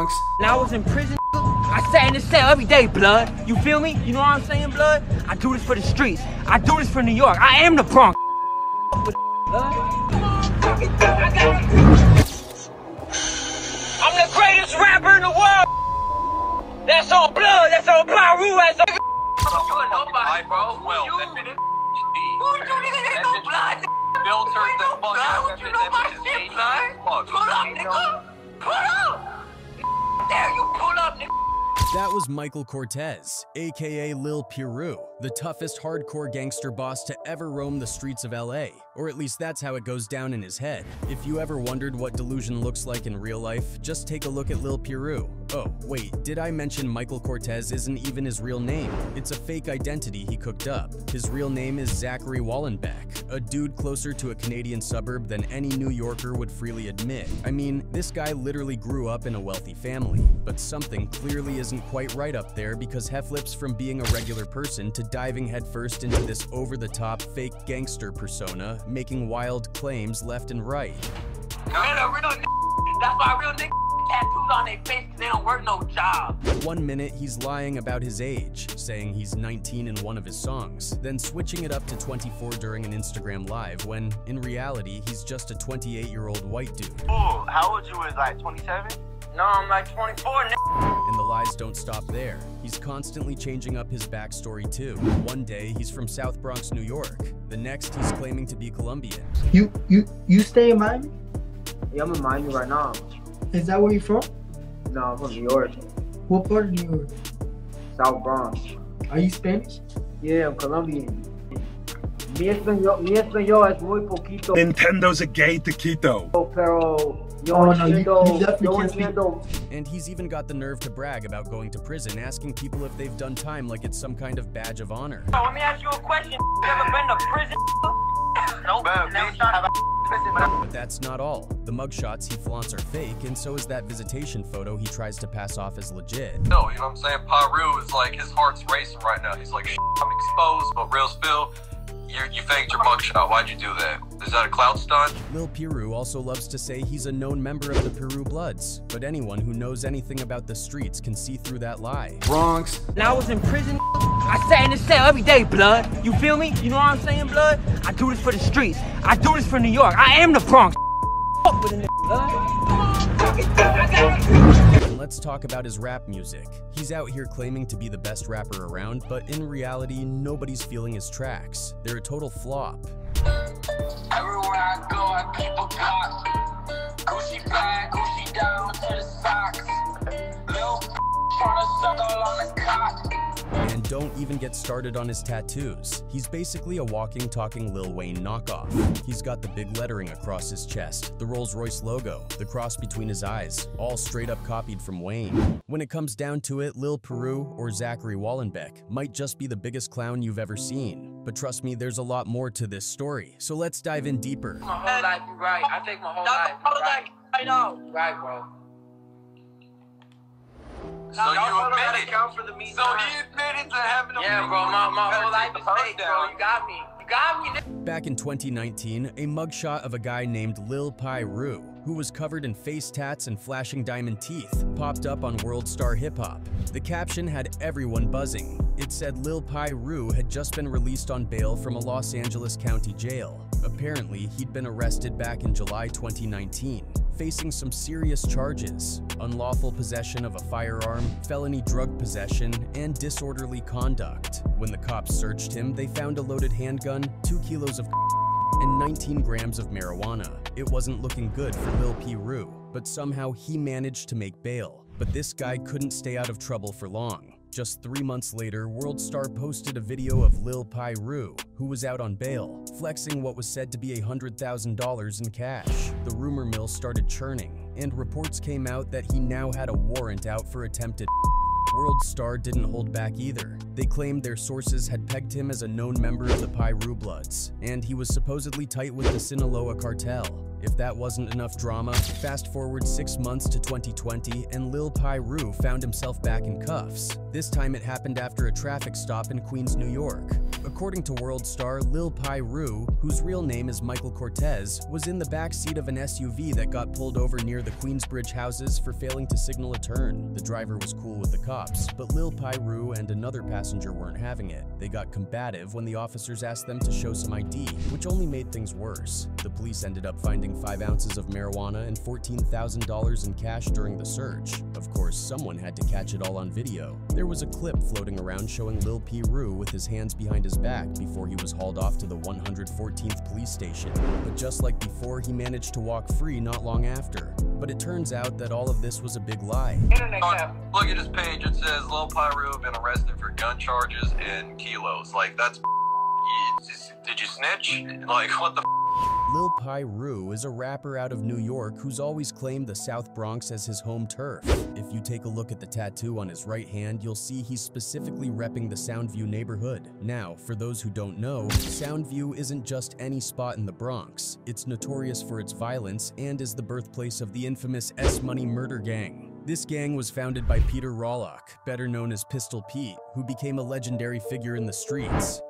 Bronx. Now I was in prison, I sat in the cell every day, blood. You feel me? You know what I'm saying, blood? I do this for the streets. I do this for New York. I am the Bronx. I'm the greatest rapper in the world. That's on blood. That's on Pi Ru. That's on. You a nobody, bro. Well, who you nigga ain't no blood? Filtered the fuck out. You know my shit, blood. Pull up, nigga. Pull up. There you pull up, nigga. That was Michael Cortez, aka Lil Piru, the toughest hardcore gangster boss to ever roam the streets of LA. Or at least that's how it goes down in his head. If you ever wondered what delusion looks like in real life, just take a look at Lil Piru. Oh, wait, did I mention Michael Cortez isn't even his real name? It's a fake identity he cooked up. His real name is Zachary Wallenbeck, a dude closer to a Canadian suburb than any New Yorker would freely admit. I mean, this guy literally grew up in a wealthy family, but something clearly isn't quite right up there because he flips from being a regular person to diving headfirst into this over-the-top fake gangster persona, making wild claims left and right. That's why real niggas tattoos on their face because they don't work no job. 1 minute he's lying about his age, saying he's 19 in one of his songs, then switching it up to 24 during an Instagram live when, in reality, he's just a 28-year-old white dude. Oh, how old you was, like 27? No, I'm like 24, nigga. And the lies don't stop there. He's constantly changing up his backstory too. One day, he's from South Bronx, New York. The next, he's claiming to be Colombian. You stay in Miami? Yeah, I'm in Miami right now. Is that where you're from? No, I'm from New York. What part of New York? South Bronx. Are you Spanish? Yeah, I'm Colombian. Mi español es muy poquito. Nintendo's a gay taquito. Pero And he's even got the nerve to brag about going to prison, asking people if they've done time like it's some kind of badge of honor. Oh, let me ask you a question. You ever been to prison? Nope, never shot about prison. But that's not all. The mugshots he flaunts are fake, and so is that visitation photo he tries to pass off as legit. No, you know what I'm saying? Pi Ru is like, his heart's racing right now. He's like, I'm exposed, but real spill. You faked your mugshot. Why'd you do that? Is that a clout stunt? Lil Piru also loves to say he's a known member of the Peru Bloods, but anyone who knows anything about the streets can see through that lie. Bronx. Now I was in prison, I sat in the cell every day, blood. You feel me? You know what I'm saying, blood? I do this for the streets. I do this for New York. I am the Bronx. Fuck with a nigga, blood. And let's talk about his rap music. He's out here claiming to be the best rapper around, but in reality, nobody's feeling his tracks. They're a total flop. Everywhere I go, I keep a clock. Gucci bag, Gucci down to the socks. Lil tryna suck all on the cock. And don't even get started on his tattoos. He's basically a walking, talking Lil Wayne knockoff. He's got the big lettering across his chest, the Rolls-Royce logo, the cross between his eyes, all straight up copied from Wayne. When it comes down to it, Lil Piru or Zachary Wallenbeck might just be the biggest clown you've ever seen. But trust me, there's a lot more to this story, so let's dive in deeper. My whole life, you right. I think my whole life. I know. Right, bro. So you admitted. So he admitted to having a Yeah, bro, my whole life is fake, bro. You got me. You got me, nigga. Back in 2019, a mugshot of a guy named Lil Pi Ru, who was covered in face tats and flashing diamond teeth, popped up on World Star Hip Hop. The caption had everyone buzzing. It said Lil Pi Ru had just been released on bail from a Los Angeles County jail. Apparently, he'd been arrested back in July 2019, facing some serious charges: unlawful possession of a firearm, felony drug possession, and disorderly conduct. When the cops searched him, they found a loaded handgun, 2 kilos of and 19 grams of marijuana. It wasn't looking good for Lil Piru, but somehow he managed to make bail. But this guy couldn't stay out of trouble for long. Just 3 months later, World Star posted a video of Lil Pi Ru, who was out on bail, flexing what was said to be $100,000 in cash. The rumor mill started churning, and reports came out that he now had a warrant out for attempted. World Star didn't hold back either. They claimed their sources had pegged him as a known member of the Pi Ru Bloods, and he was supposedly tight with the Sinaloa cartel. If that wasn't enough drama, fast forward 6 months to 2020, and Lil Pi Ru found himself back in cuffs. This time it happened after a traffic stop in Queens, New York. According to World Star, Lil Pi Ru, whose real name is Michael Cortez, was in the back seat of an SUV that got pulled over near the Queensbridge houses for failing to signal a turn. The driver was cool with the cops, but Lil Pi Ru and another passenger weren't having it. They got combative when the officers asked them to show some ID, which only made things worse. The police ended up finding 5 ounces of marijuana and $14,000 in cash during the search. Of course, someone had to catch it all on video. There was a clip floating around showing Lil Piru with his hands behind his back before he was hauled off to the 114th police station. But just like before, he managed to walk free not long after. But it turns out that all of this was a big lie. Look at his page, it says Lil Pi Ru been arrested for gun charges and kilos. Like, that's... Did you snitch? Like, what the Lil Pi Ru is a rapper out of New York who's always claimed the South Bronx as his home turf. If you take a look at the tattoo on his right hand, you'll see he's specifically repping the Soundview neighborhood. Now, for those who don't know, Soundview isn't just any spot in the Bronx. It's notorious for its violence and is the birthplace of the infamous S-Money murder gang. This gang was founded by Peter Rollock, better known as Pistol Pete, who became a legendary figure in the streets.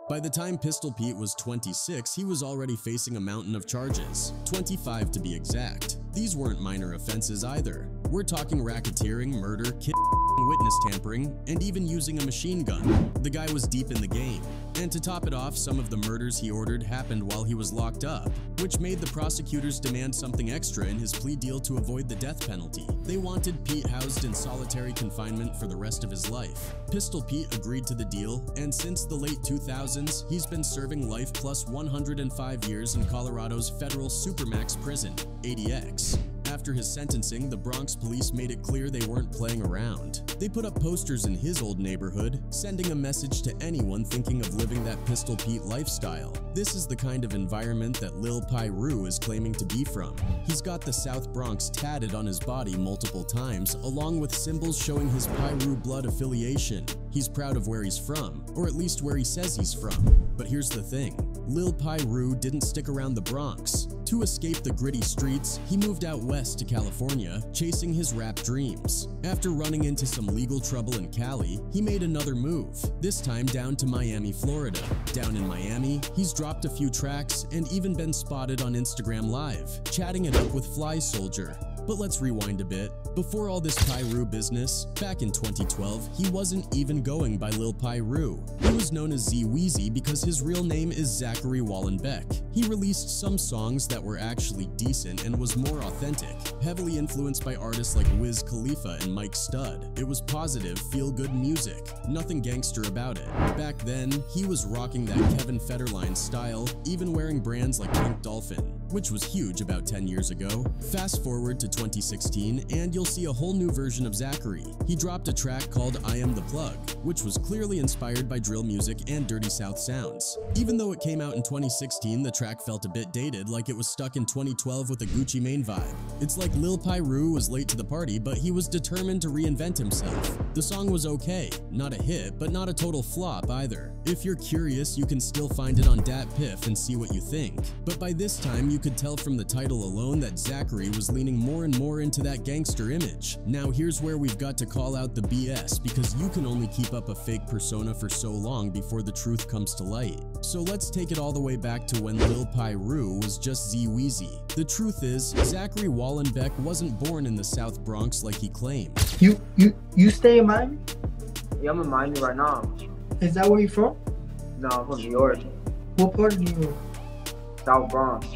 By the time Pistol Pete was 26, he was already facing a mountain of charges, 25 to be exact. These weren't minor offenses either. We're talking racketeering, murder, witness tampering, and even using a machine gun. The guy was deep in the game. And to top it off, some of the murders he ordered happened while he was locked up, which made the prosecutors demand something extra in his plea deal to avoid the death penalty. They wanted Pete housed in solitary confinement for the rest of his life. Pistol Pete agreed to the deal, and since the late 2000s, he's been serving life plus 105 years in Colorado's federal supermax prison, ADX. After his sentencing, the Bronx police made it clear they weren't playing around. They put up posters in his old neighborhood, sending a message to anyone thinking of living that Pistol Pete lifestyle. This is the kind of environment that Lil Pi Ru is claiming to be from. He's got the South Bronx tatted on his body multiple times, along with symbols showing his Pi Ru blood affiliation. He's proud of where he's from, or at least where he says he's from. But here's the thing. Lil Pi Ru didn't stick around the Bronx. To escape the gritty streets, he moved out west to California, chasing his rap dreams. After running into some legal trouble in Cali, he made another move, this time down to Miami, Florida. Down in Miami, he's dropped a few tracks and even been spotted on Instagram Live, chatting it up with Fly Soldier. But let's rewind a bit. Before all this Pi Ru business, back in 2012, he wasn't even going by Lil Pi Ru. He was known as Z-Weezy because his real name is Zachary Wallenbeck. He released some songs that were actually decent and was more authentic, heavily influenced by artists like Wiz Khalifa and Mike Stud. It was positive, feel-good music, nothing gangster about it. Back then, he was rocking that Kevin Federline style, even wearing brands like Pink Dolphin, which was huge about 10 years ago. Fast forward to 2016, and you'll see a whole new version of Zachary. He dropped a track called I Am The Plug, which was clearly inspired by drill music and Dirty South sounds. Even though it came out in 2016, the track felt a bit dated, like it was stuck in 2012 with a Gucci Mane vibe. It's like Lil Pi Ru was late to the party, but he was determined to reinvent himself. The song was okay, not a hit, but not a total flop either. If you're curious, you can still find it on Dat Piff and see what you think. But by this time, you could tell from the title alone that Zachary was leaning more and more into that gangster image. Now here's where we've got to call out the BS, because you can only keep up a fake persona for so long before the truth comes to light. So let's take it all the way back to when Lil Pi Ru was just Z-Weezy. The truth is, Zachary Wallenbeck wasn't born in the South Bronx like he claimed. You stay in Miami? Yeah, I'm in Miami right now. Is that where you're from? No, I'm from New York. What part of New York? South Bronx.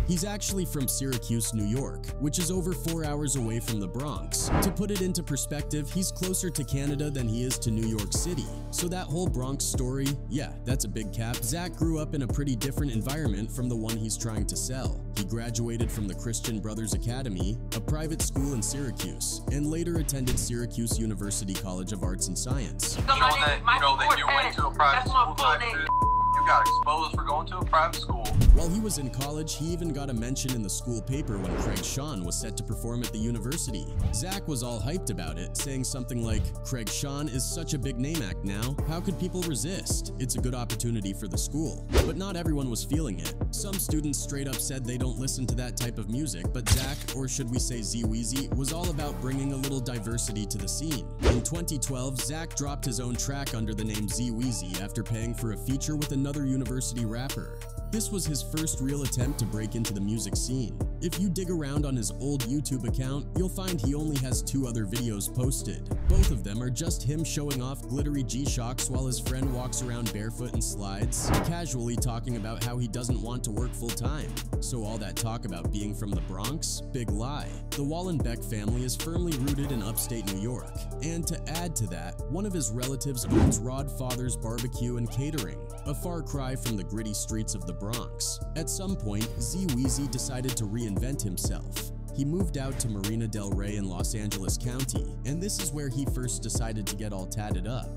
He's actually from Syracuse, New York, which is over 4 hours away from the Bronx. To put it into perspective, he's closer to Canada than he is to New York City. So that whole Bronx story, yeah, that's a big cap. Zach grew up in a pretty different environment from the one he's trying to sell. He graduated from the Christian Brothers Academy, a private school in Syracuse, and later attended Syracuse University College of Arts and Science. that you went to a private school type shit? You got exposed for going to a private school. While he was in college, he even got a mention in the school paper when Craig Sean was set to perform at the university. Zach was all hyped about it, saying something like, "Craig Sean is such a big name act now, how could people resist? It's a good opportunity for the school." But not everyone was feeling it. Some students straight up said they don't listen to that type of music, but Zach, or should we say Z-Weezy, was all about bringing a little diversity to the scene. In 2012, Zach dropped his own track under the name Z-Weezy after paying for a feature with another university rapper. This was his first real attempt to break into the music scene. If you dig around on his old YouTube account, you'll find he only has 2 other videos posted. Both of them are just him showing off glittery G-Shocks while his friend walks around barefoot and slides, casually talking about how he doesn't want to work full-time. So all that talk about being from the Bronx? Big lie. The Wallenbeck family is firmly rooted in upstate New York. And to add to that, one of his relatives owns Rod Father's Barbecue and Catering, a far cry from the gritty streets of the Bronx. At some point, Z-Weezy decided to reinvent himself. He moved out to Marina del Rey in Los Angeles County, and this is where he first decided to get all tatted up.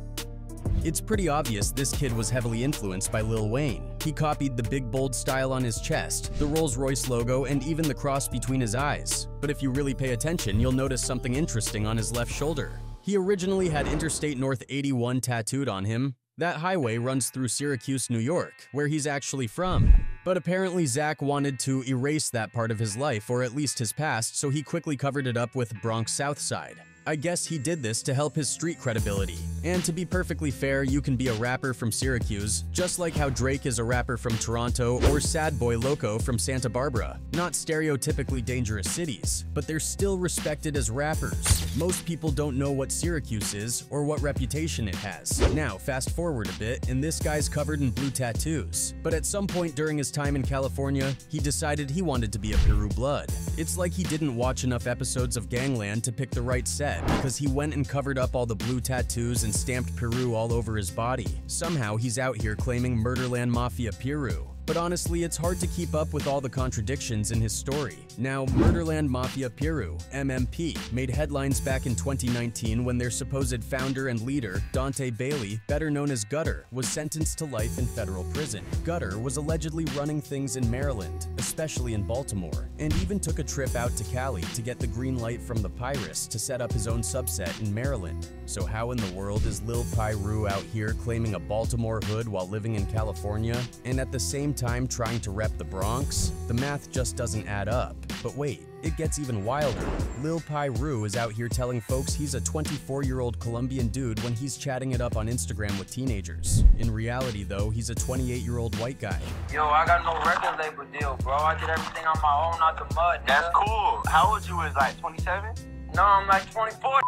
It's pretty obvious this kid was heavily influenced by Lil Wayne. He copied the big bold style on his chest, the Rolls-Royce logo, and even the cross between his eyes. But if you really pay attention, you'll notice something interesting on his left shoulder. He originally had Interstate North 81 tattooed on him. That highway runs through Syracuse, New York, where he's actually from. But apparently Zach wanted to erase that part of his life, or at least his past, so he quickly covered it up with Bronx South Side. I guess he did this to help his street credibility. And to be perfectly fair, you can be a rapper from Syracuse, just like how Drake is a rapper from Toronto or Sad Boy Loco from Santa Barbara. Not stereotypically dangerous cities, but they're still respected as rappers. Most people don't know what Syracuse is or what reputation it has. Now, fast forward a bit, and this guy's covered in blue tattoos. But at some point during his time in California, he decided he wanted to be a Piru blood. It's like he didn't watch enough episodes of Gangland to pick the right set, because he went and covered up all the blue tattoos and stamped Piru all over his body. Somehow he's out here claiming Murderland Mafia Piru. But honestly, it's hard to keep up with all the contradictions in his story. Now, Murderland Mafia Piru, MMP, made headlines back in 2019 when their supposed founder and leader, Dante Bailey, better known as Gutter, was sentenced to life in federal prison. Gutter was allegedly running things in Maryland, especially in Baltimore, and even took a trip out to Cali to get the green light from the Pirates to set up his own subset in Maryland. So how in the world is Lil Pi Ru out here claiming a Baltimore hood while living in California, and at the same time trying to rep the Bronx? The math just doesn't add up. But wait, it gets even wilder. Lil Pi Ru is out here telling folks he's a 24-year-old Colombian dude when he's chatting it up on Instagram with teenagers. In reality though, he's a 28-year-old white guy. Yo, I got no record label deal, bro. I did everything on my own, out the mud. That's cool. How old you was, like 27? No, I'm like 24.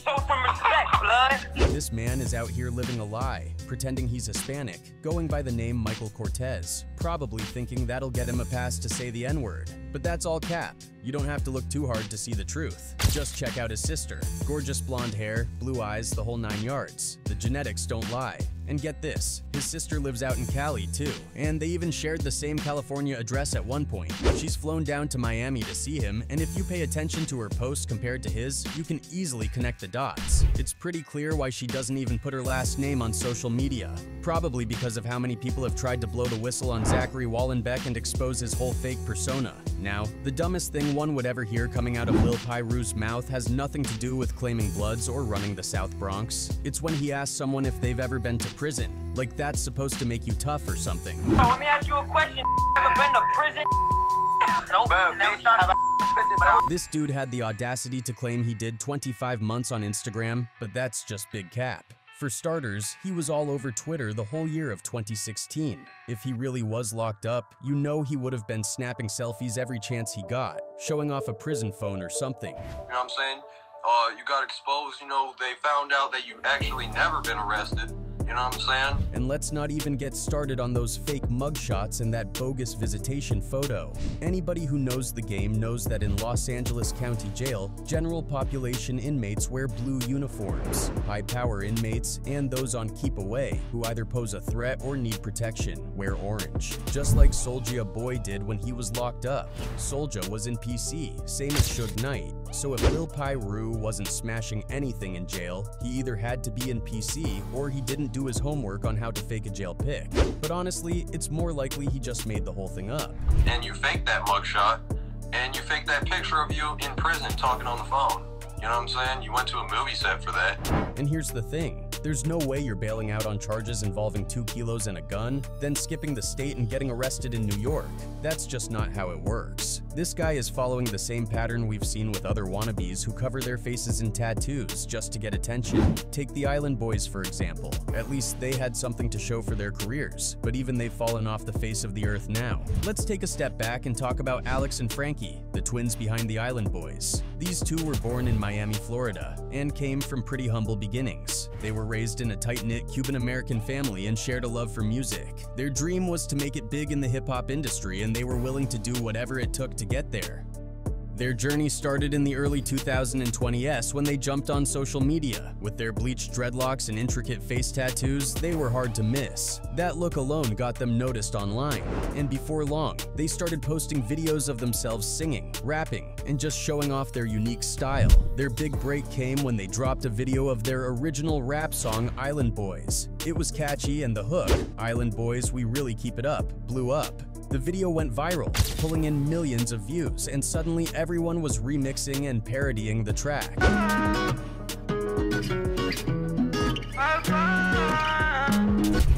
Show some respect, blood. This man is out here living a lie, pretending he's Hispanic, going by the name Michael Cortez, probably thinking that'll get him a pass to say the N-word. But that's all cap. You don't have to look too hard to see the truth. Just check out his sister. Gorgeous blonde hair, blue eyes, the whole 9 yards. The genetics don't lie. And get this, his sister lives out in Cali too, and they even shared the same California address at one point. She's flown down to Miami to see him, and if you pay attention to her posts compared to his, you can easily connect the dots. It's pretty clear why she doesn't even put her last name on social media. Probably because of how many people have tried to blow the whistle on Zachary Wallenbeck and expose his whole fake persona. Now, the dumbest thing one would ever hear coming out of Lil Pi Ru's mouth has nothing to do with claiming Bloods or running the South Bronx. It's when he asks someone if they've ever been to prison. Like that's supposed to make you tough or something. Oh, let me ask you a question. Ever been to prison? Nope, never thought about. This dude had the audacity to claim he did 25 months on Instagram, but that's just big cap. For starters, he was all over Twitter the whole year of 2016. If he really was locked up, you know he would have been snapping selfies every chance he got, showing off a prison phone or something. You know what I'm saying? You got exposed, you know, they found out that you actually never been arrested. You know what I'm saying? And let's not even get started on those fake mugshots and that bogus visitation photo. Anybody who knows the game knows that in Los Angeles County Jail, general population inmates wear blue uniforms. High-power inmates and those on keep away, who either pose a threat or need protection, wear orange. Just like Soulja Boy did when he was locked up. Soulja was in PC, same as Suge Knight. So if Lil Pi Ru wasn't smashing anything in jail, he either had to be in PC or he didn't do his homework on how to fake a jail pic. But honestly, it's more likely he just made the whole thing up. And you faked that mugshot, and you faked that picture of you in prison talking on the phone. You know what I'm saying? You went to a movie set for that. And here's the thing. There's no way you're bailing out on charges involving 2 kilos and a gun, then skipping the state and getting arrested in New York. That's just not how it works. This guy is following the same pattern we've seen with other wannabes who cover their faces in tattoos just to get attention. Take the Island Boys, for example. At least they had something to show for their careers, but even they've fallen off the face of the earth now. Let's take a step back and talk about Alex and Frankie, the twins behind the Island Boys. These two were born in Miami, Florida, and came from pretty humble beginnings. They were raised in a tight-knit Cuban-American family and shared a love for music. Their dream was to make it big in the hip-hop industry, and they were willing to do whatever it took to get there. Their journey started in the early 2020s when they jumped on social media. With their bleached dreadlocks and intricate face tattoos, they were hard to miss. That look alone got them noticed online, and before long, they started posting videos of themselves singing, rapping, and just showing off their unique style. Their big break came when they dropped a video of their original rap song, Island Boys. It was catchy, and the hook, Island Boys, We Really Keep It Up, blew up. The video went viral, pulling in millions of views, and suddenly everyone was remixing and parodying the track.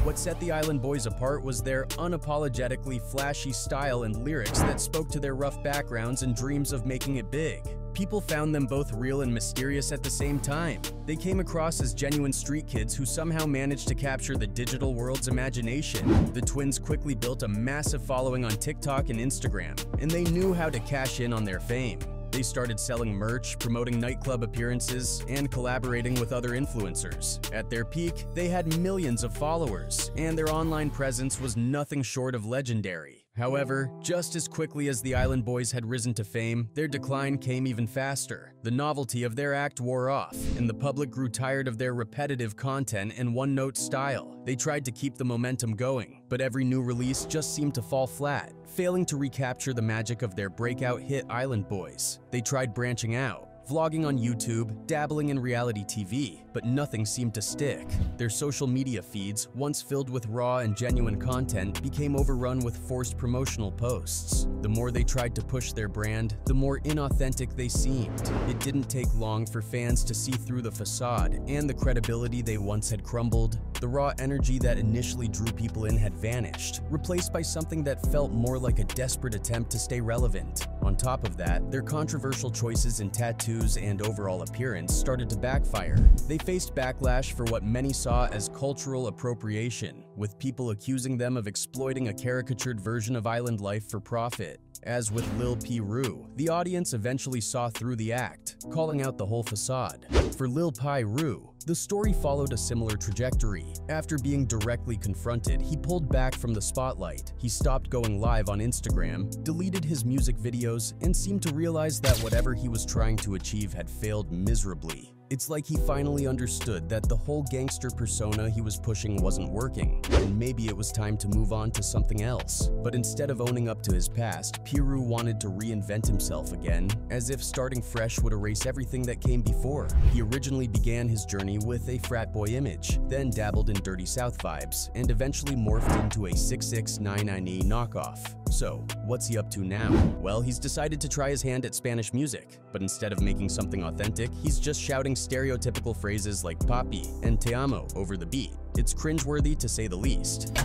What set the Island Boys apart was their unapologetically flashy style and lyrics that spoke to their rough backgrounds and dreams of making it big. People found them both real and mysterious at the same time. They came across as genuine street kids who somehow managed to capture the digital world's imagination. The twins quickly built a massive following on TikTok and Instagram, and they knew how to cash in on their fame. They started selling merch, promoting nightclub appearances, and collaborating with other influencers. At their peak, they had millions of followers, and their online presence was nothing short of legendary. However, just as quickly as the Island Boys had risen to fame, their decline came even faster. The novelty of their act wore off, and the public grew tired of their repetitive content and one-note style. They tried to keep the momentum going, but every new release just seemed to fall flat, failing to recapture the magic of their breakout hit Island Boys. They tried branching out, vlogging on YouTube, dabbling in reality TV, but nothing seemed to stick. Their social media feeds, once filled with raw and genuine content, became overrun with forced promotional posts. The more they tried to push their brand, the more inauthentic they seemed. It didn't take long for fans to see through the facade, and the credibility they once had crumbled. The raw energy that initially drew people in had vanished, replaced by something that felt more like a desperate attempt to stay relevant. On top of that, their controversial choices in tattoos and overall appearance started to backfire. They faced backlash for what many saw as cultural appropriation, with people accusing them of exploiting a caricatured version of island life for profit. As with Lil Piru, the audience eventually saw through the act, calling out the whole facade. For Lil Pi Ru, the story followed a similar trajectory. After being directly confronted, he pulled back from the spotlight. He stopped going live on Instagram, deleted his music videos, and seemed to realize that whatever he was trying to achieve had failed miserably. It's like he finally understood that the whole gangster persona he was pushing wasn't working, and maybe it was time to move on to something else. But instead of owning up to his past, Piru wanted to reinvent himself again, as if starting fresh would erase everything that came before. He originally began his journey with a frat boy image, then dabbled in Dirty South vibes, and eventually morphed into a 6ix9ine knockoff. So, what's he up to now? Well, he's decided to try his hand at Spanish music, but instead of making something authentic, he's just shouting stereotypical phrases like papi and te amo over the beat. It's cringeworthy to say the least.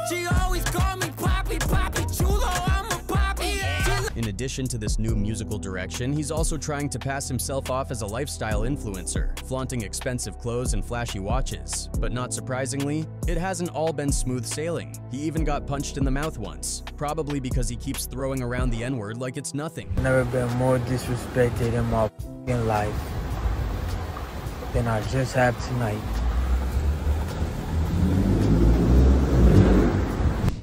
She always call me papi, papi chulo, I'm a papi. In addition to this new musical direction, he's also trying to pass himself off as a lifestyle influencer, flaunting expensive clothes and flashy watches. But not surprisingly, it hasn't all been smooth sailing. He even got punched in the mouth once, probably because he keeps throwing around the N-word like it's nothing. Never been more disrespected in my f***ing life than I just have tonight.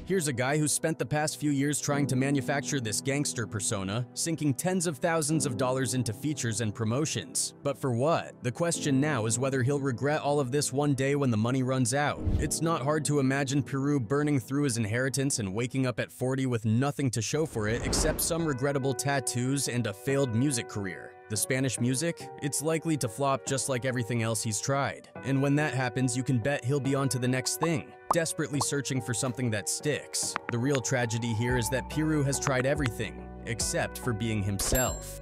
Here's a guy who spent the past few years trying to manufacture this gangster persona, sinking tens of thousands of dollars into features and promotions. But for what? The question now is whether he'll regret all of this one day when the money runs out. It's not hard to imagine Piru burning through his inheritance and waking up at 40 with nothing to show for it except some regrettable tattoos and a failed music career. The Spanish music? It's likely to flop just like everything else he's tried. And when that happens, you can bet he'll be on to the next thing, desperately searching for something that sticks. The real tragedy here is that Piru has tried everything, except for being himself.